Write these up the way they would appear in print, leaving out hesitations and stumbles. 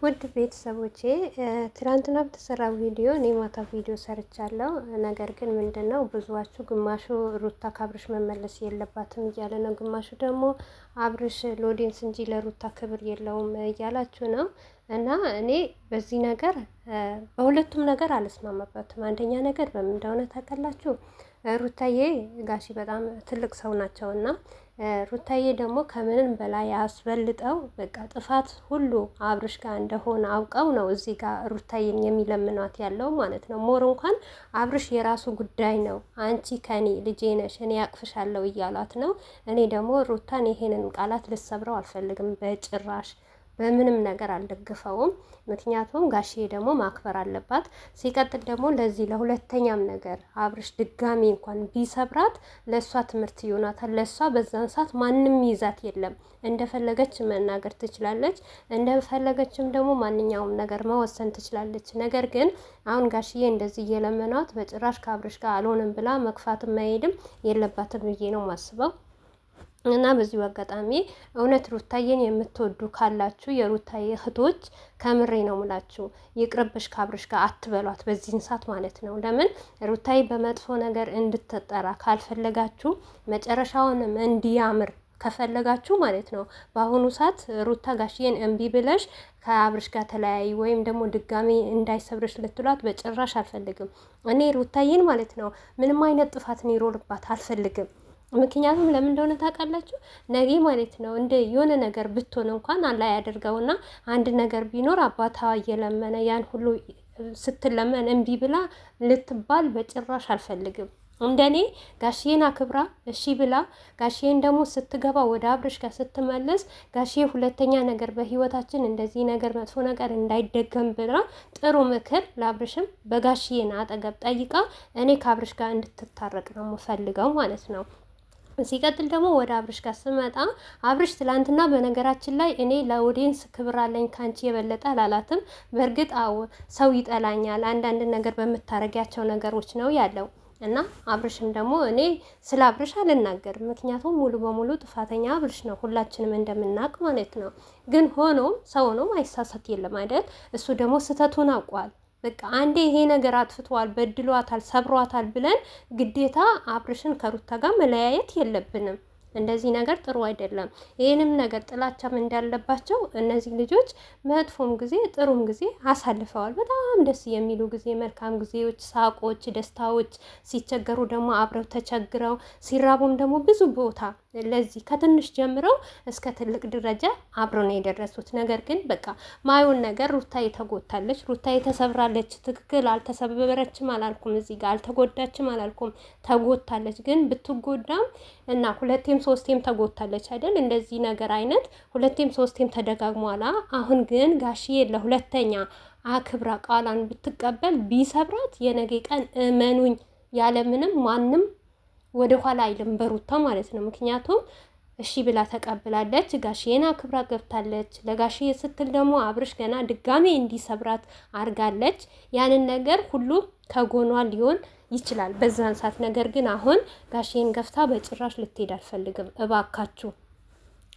ውድ ቤተሰቦቼ ትናንትና በተሰራ ቪዲዮ እኔ ማታ ቪዲዮ ሰርቻለሁ። ነገር ግን ምንድነው ብዙዋችሁ ግማሹ ሩታ ከአብርሽ መመለስ የለባትም እያለ ነው፣ ግማሹ ደግሞ አብርሽ ሎዴንስ እንጂ ለሩታ ክብር የለውም እያላችሁ ነው። እና እኔ በዚህ ነገር በሁለቱም ነገር አልስማማበትም። አንደኛ ነገር በምን እንደሆነ ታውቃላችሁ? ሩታዬ ጋሺ በጣም ትልቅ ሰው ናቸው እና ሩታዬ ደግሞ ከምንም በላይ አስበልጠው በቃ ጥፋት ሁሉ አብርሽ ጋር እንደሆነ አውቀው ነው እዚህ ጋር ሩታዬን የሚለምኗት ያለው ማለት ነው። ሞር እንኳን አብርሽ የራሱ ጉዳይ ነው፣ አንቺ ከኔ ልጄ ነሽ እኔ ያቅፍሻለሁ እያሏት ነው። እኔ ደግሞ ሩታን ይሄንን ቃላት ልሰብረው አልፈልግም በጭራሽ። በምንም ነገር አልደግፈውም። ምክንያቱም ጋሽዬ ደግሞ ማክበር አለባት። ሲቀጥል ደግሞ ለዚህ ለሁለተኛም ነገር አብርሽ ድጋሚ እንኳን ቢሰብራት ለእሷ ትምህርት ይሆናታል። ለእሷ በዛን ሰዓት ማንም ይዛት የለም፣ እንደፈለገች መናገር ትችላለች፣ እንደፈለገችም ደግሞ ማንኛውም ነገር መወሰን ትችላለች። ነገር ግን አሁን ጋሽዬ እንደዚህ እየለመኗት በጭራሽ ከአብርሽ ጋር አልሆንም ብላ መግፋትም መሄድም የለባትም ብዬ ነው የማስበው። እና በዚሁ አጋጣሚ እውነት ሩታዬን የምትወዱ ካላችሁ የሩታዬ እህቶች ከምሬ ነው ምላችሁ፣ ይቅርብሽ ከአብርሽ ጋር አትበሏት በዚህን ሰዓት ማለት ነው። ለምን ሩታዬ በመጥፎ ነገር እንድትጠራ ካልፈለጋችሁ፣ መጨረሻውንም እንዲያምር ከፈለጋችሁ ማለት ነው፣ በአሁኑ ሰዓት ሩታ ጋሽዬን እምቢ ብለሽ ከአብርሽ ጋር ተለያይ ወይም ደግሞ ድጋሚ እንዳይሰብርሽ ልትሏት በጭራሽ አልፈልግም። እኔ ሩታዬን ማለት ነው ምንም አይነት ጥፋት ሊኖርባት አልፈልግም። ምክንያቱም ለምን እንደሆነ ታውቃላችሁ? ነገ ማለት ነው እንደ የሆነ ነገር ብትሆን እንኳን አላ ያደርገውና አንድ ነገር ቢኖር አባቷ እየለመነ ያን ሁሉ ስትለመን እምቢ ብላ ልትባል በጭራሽ አልፈልግም። እንደኔ ጋሽዬን አክብራ እሺ ብላ ጋሽዬን ደግሞ ስትገባ ወደ አብርሽ ጋር ስትመለስ ጋሽዬ ሁለተኛ ነገር በህይወታችን እንደዚህ ነገር መጥፎ ነገር እንዳይደገም ብላ ጥሩ ምክር ለአብርሽም በጋሽዬን አጠገብ ጠይቃ እኔ ከአብርሽ ጋር እንድትታረቅ ነው የምፈልገው ማለት ነው። ሲቀጥል ደግሞ ወደ አብርሽ ጋር ስመጣ አብርሽ ትላንትና በነገራችን ላይ እኔ ለኦዲየንስ ክብር አለኝ ካንቺ የበለጠ አላላትም። በእርግጥ አዎ ሰው ይጠላኛል አንዳንድ ነገር በምታረጊያቸው ነገሮች ነው ያለው። እና አብርሽም ደግሞ እኔ ስለ አብርሽ አልናገርም፣ ምክንያቱም ሙሉ በሙሉ ጥፋተኛ አብርሽ ነው ሁላችንም እንደምናውቅ ማለት ነው። ግን ሆኖም ሰው ነው አይሳሳት የለም አይደል? እሱ ደግሞ ስህተቱን አውቋል። በቃ አንዴ ይሄ ነገር አጥፍቷል፣ በድሏታል፣ ሰብሯታል ብለን ግዴታ አብርሽን ከሩታ ጋር መለያየት የለብንም። እንደዚህ ነገር ጥሩ አይደለም። ይህንም ነገር ጥላቻም እንዳለባቸው እነዚህ ልጆች መጥፎም ጊዜ ጥሩም ጊዜ አሳልፈዋል። በጣም ደስ የሚሉ ጊዜ፣ መልካም ጊዜዎች፣ ሳቆች፣ ደስታዎች፣ ሲቸገሩ ደግሞ አብረው ተቸግረው፣ ሲራቡም ደግሞ ብዙ ቦታ ለዚህ ከትንሽ ጀምረው እስከ ትልቅ ደረጃ አብረው ነው የደረሱት። ነገር ግን በቃ ማየውን ነገር ሩታዬ ተጎድታለች፣ ሩታዬ ተሰብራለች። ትክክል አልተሰበረችም አላልኩም፣ እዚህ ጋር አልተጎዳችም አላልኩም፣ ተጎድታለች። ግን ብትጎዳም እና ሁለቴም ሶስቴም ተጎድታለች አይደል? እንደዚህ ነገር አይነት ሁለቴም ሶስቴም ተደጋግሟላ። አሁን ግን ጋሽዬ ለሁለተኛ አክብራ ቃሏን ብትቀበል ቢሰብራት የነገ ቀን እመኑኝ ያለምንም ማንም ወደ ኋላ አይልም በሩታ ማለት ነው። ምክንያቱም እሺ ብላ ተቀብላለች፣ ጋሽዬን አክብራ ገብታለች። ለጋሽዬ ስትል ደግሞ አብርሽ ገና ድጋሜ እንዲሰብራት አርጋለች። ያንን ነገር ሁሉ ከጎኗ ሊሆን ይችላል በዛን ሰዓት። ነገር ግን አሁን ጋሽዬን ገፍታ በጭራሽ ልትሄድ አልፈልግም። እባካችሁ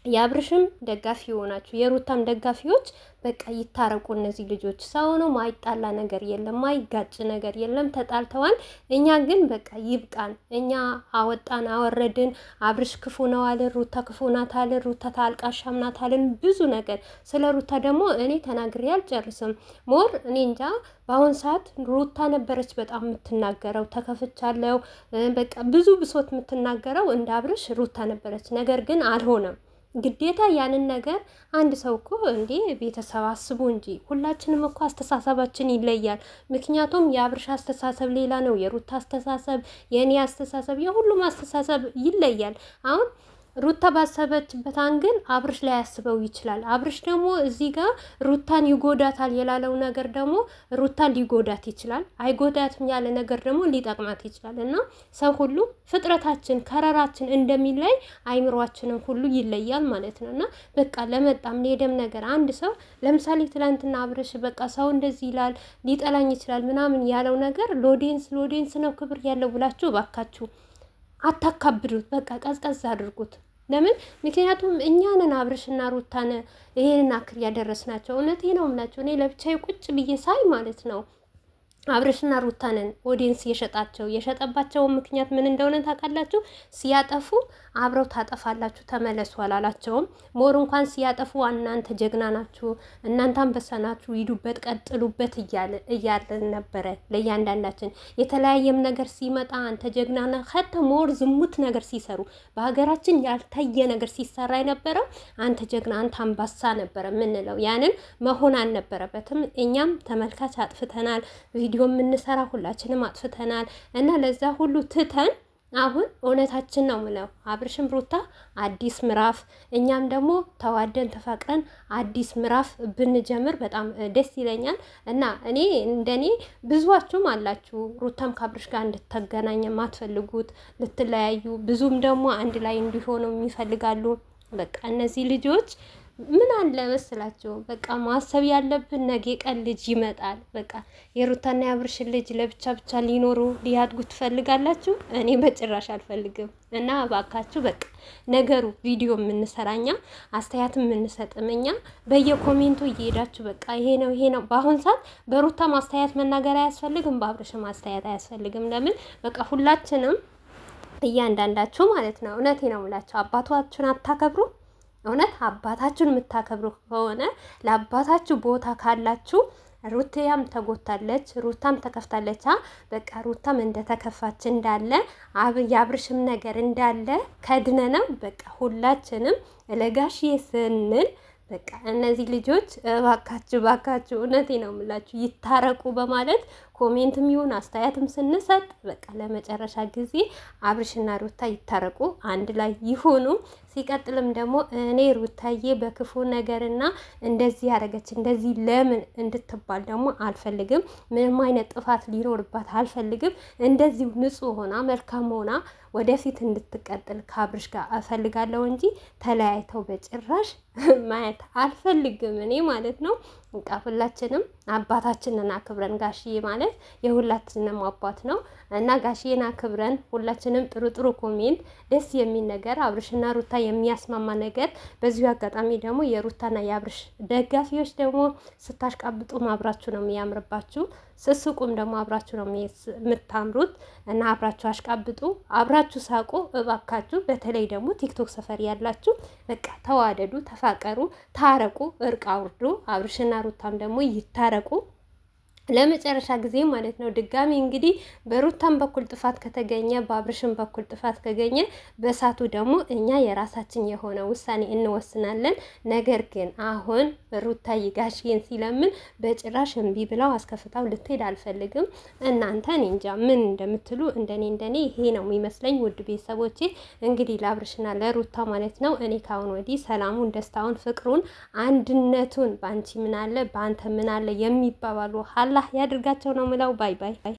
የአብርሽም ደጋፊ የሆናችሁ የሩታም ደጋፊዎች በቃ ይታረቁ እነዚህ ልጆች። ሰው ነው፣ ማይጣላ ነገር የለም፣ ማይጋጭ ነገር የለም። ተጣልተዋል። እኛ ግን በቃ ይብቃን። እኛ አወጣን አወረድን፣ አብርሽ ክፉ ነው አለን፣ ሩታ ክፉ ናት አለን፣ ሩታ ታልቃሻም ናት አለን፣ ብዙ ነገር። ስለ ሩታ ደግሞ እኔ ተናግሬ አልጨርስም። ሞር እኔ እንጃ በአሁን ሰዓት ሩታ ነበረች በጣም የምትናገረው፣ ተከፍቻለሁ በቃ ብዙ ብሶት የምትናገረው እንደ አብርሽ ሩታ ነበረች። ነገር ግን አልሆነም። ግዴታ ያንን ነገር አንድ ሰው እኮ እንዴ ቤተሰብ አስቡ እንጂ ሁላችንም እኮ አስተሳሰባችን ይለያል። ምክንያቱም የአብርሽ አስተሳሰብ ሌላ ነው፣ የሩታ አስተሳሰብ፣ የእኔ አስተሳሰብ፣ የሁሉም አስተሳሰብ ይለያል። አሁን ሩታ ባሰበችበት አንግል አብርሽ ላይ ያስበው ይችላል። አብርሽ ደግሞ እዚህ ጋር ሩታን ይጎዳታል የላለው ነገር ደግሞ ሩታን ሊጎዳት ይችላል። አይጎዳትም ያለ ነገር ደግሞ ሊጠቅማት ይችላል። እና ሰው ሁሉ ፍጥረታችን ከረራችን እንደሚለይ አይምሯችንም ሁሉ ይለያል ማለት ነው። እና በቃ ለመጣም ሌደም ነገር አንድ ሰው ለምሳሌ ትላንትና አብርሽ በቃ ሰው እንደዚህ ይላል ሊጠላኝ ይችላል ምናምን ያለው ነገር ሎዴንስ ነው ክብር ያለው ብላችሁ ባካችሁ አታካብዱት። በቃ ቀዝቀዝ አድርጉት። ለምን? ምክንያቱም እኛንን አብርሽና ሩታን ይሄንን አክል ያደረስናቸው። እውነቴ ነው የምላቸው። እኔ ለብቻዬ ቁጭ ብዬ ሳይ ማለት ነው አብርሽና ሩታንን ኦዲየንስ የሸጠባቸውን ምክንያት ምን እንደሆነ ታውቃላችሁ? ሲያጠፉ አብረው ታጠፋላችሁ ተመለሱ አላላቸውም። ሞር እንኳን ሲያጠፉ እናንተ ጀግና ናችሁ፣ እናንተ አንበሳ ናችሁ፣ ሂዱበት፣ ቀጥሉበት እያለን ነበረ ለእያንዳንዳችን። የተለያየም ነገር ሲመጣ አንተ ጀግና ነህ። ከተ ሞር ዝሙት ነገር ሲሰሩ በሀገራችን ያልታየ ነገር ሲሰራ የነበረው አንተ ጀግና፣ አንተ አንበሳ ነበረ ምንለው። ያንን መሆን አልነበረበትም። እኛም ተመልካች አጥፍተናል፣ ቪዲዮ የምንሰራ ሁላችንም አጥፍተናል። እና ለዛ ሁሉ ትተን አሁን እውነታችን ነው ምለው አብርሽም ሩታ አዲስ ምዕራፍ፣ እኛም ደግሞ ተዋደን ተፋቅረን አዲስ ምዕራፍ ብንጀምር በጣም ደስ ይለኛል። እና እኔ እንደኔ ብዙዋችሁም አላችሁ ሩታም ከአብርሽ ጋር እንድትገናኝ የማትፈልጉት ልትለያዩ፣ ብዙም ደግሞ አንድ ላይ እንዲሆኑ የሚፈልጋሉ። በቃ እነዚህ ልጆች ምን አለ መስላችሁ? በቃ ማሰብ ያለብን ነገ ቀን ልጅ ይመጣል። በቃ የሩታና የአብርሽን ልጅ ለብቻ ብቻ ሊኖሩ ሊያድጉ ትፈልጋላችሁ? እኔ በጭራሽ አልፈልግም። እና እባካችሁ በቃ ነገሩ ቪዲዮ የምንሰራኛ አስተያየት የምንሰጥምኛ በየኮሜንቱ እየሄዳችሁ በቃ ይሄ ነው። በአሁን ሰዓት በሩታ ማስተያየት መናገር አያስፈልግም፣ በአብርሽ ማስተያየት አያስፈልግም። ለምን? በቃ ሁላችንም እያንዳንዳችሁ ማለት ነው። እውነቴ ነው የምላችሁ አባቷችሁን አታከብሩ። እውነት አባታችሁን የምታከብሩ ከሆነ ለአባታችሁ ቦታ ካላችሁ ሩታም ተጎታለች፣ ሩታም ተከፍታለች። በቃ ሩታም እንደተከፋች እንዳለ የአብርሽም ነገር እንዳለ ከድነ ነው። በቃ ሁላችንም ለጋሽዬ ስንል በቃ እነዚህ ልጆች ባካችሁ እውነቴ ነው የምላችሁ ይታረቁ በማለት ኮሜንትም ይሁን አስተያየትም ስንሰጥ በቃ ለመጨረሻ ጊዜ አብርሽና ሩታ ይታረቁ፣ አንድ ላይ ይሆኑ። ሲቀጥልም ደግሞ እኔ ሩታዬ በክፉ ነገርና እንደዚህ ያደረገች እንደዚህ ለምን እንድትባል ደግሞ አልፈልግም። ምንም አይነት ጥፋት ሊኖርባት አልፈልግም። እንደዚሁ ንጹሕ ሆና መልካም ሆና ወደፊት እንድትቀጥል ከአብርሽ ጋር እፈልጋለሁ እንጂ ተለያይተው በጭራሽ ማየት አልፈልግም እኔ ማለት ነው። በቃ ሁላችንም አባታችንን አክብረን፣ ጋሽዬ ማለት የሁላችንም አባት ነው እና ጋሽዬን አክብረን ሁላችንም ጥሩ ኮሜንት፣ ደስ የሚል ነገር አብርሽና ሩታ የሚያስማማ ነገር። በዚሁ አጋጣሚ ደግሞ የሩታና የአብርሽ ደጋፊዎች ደግሞ ስታሽቃብጡም አብራችሁ ነው የሚያምርባችሁ፣ ስስቁም ደግሞ አብራችሁ ነው የምታምሩት እና አብራችሁ አሽቃብጡ፣ አብራችሁ ሳቁ እባካችሁ። በተለይ ደግሞ ቲክቶክ ሰፈር ያላችሁ በቃ ተዋደዱ፣ ተፋቀሩ፣ ታረቁ፣ እርቅ አውርዱ። አብርሽና ሩታም ደግሞ ይታረቁ ለመጨረሻ ጊዜ ማለት ነው። ድጋሚ እንግዲህ በሩታም በኩል ጥፋት ከተገኘ በአብርሽም በኩል ጥፋት ከገኘ በሳቱ ደግሞ እኛ የራሳችን የሆነ ውሳኔ እንወስናለን። ነገር ግን አሁን ሩታዬ ጋሽዬን ሲለምን በጭራሽ እምቢ ብለው አስከፍታው ልትሄድ አልፈልግም። እናንተ እኔ እንጃ ምን እንደምትሉ እንደኔ ይሄ ነው የሚመስለኝ። ውድ ቤተሰቦቼ እንግዲህ ለአብርሽና ለሩታ ማለት ነው እኔ ካሁን ወዲህ ሰላሙን፣ ደስታውን፣ ፍቅሩን፣ አንድነቱን በአንቺ ምን አለ በአንተ ምን አለ የሚባባሉ አላህ ያድርጋቸው ነው ምለው። ባይ ባይ።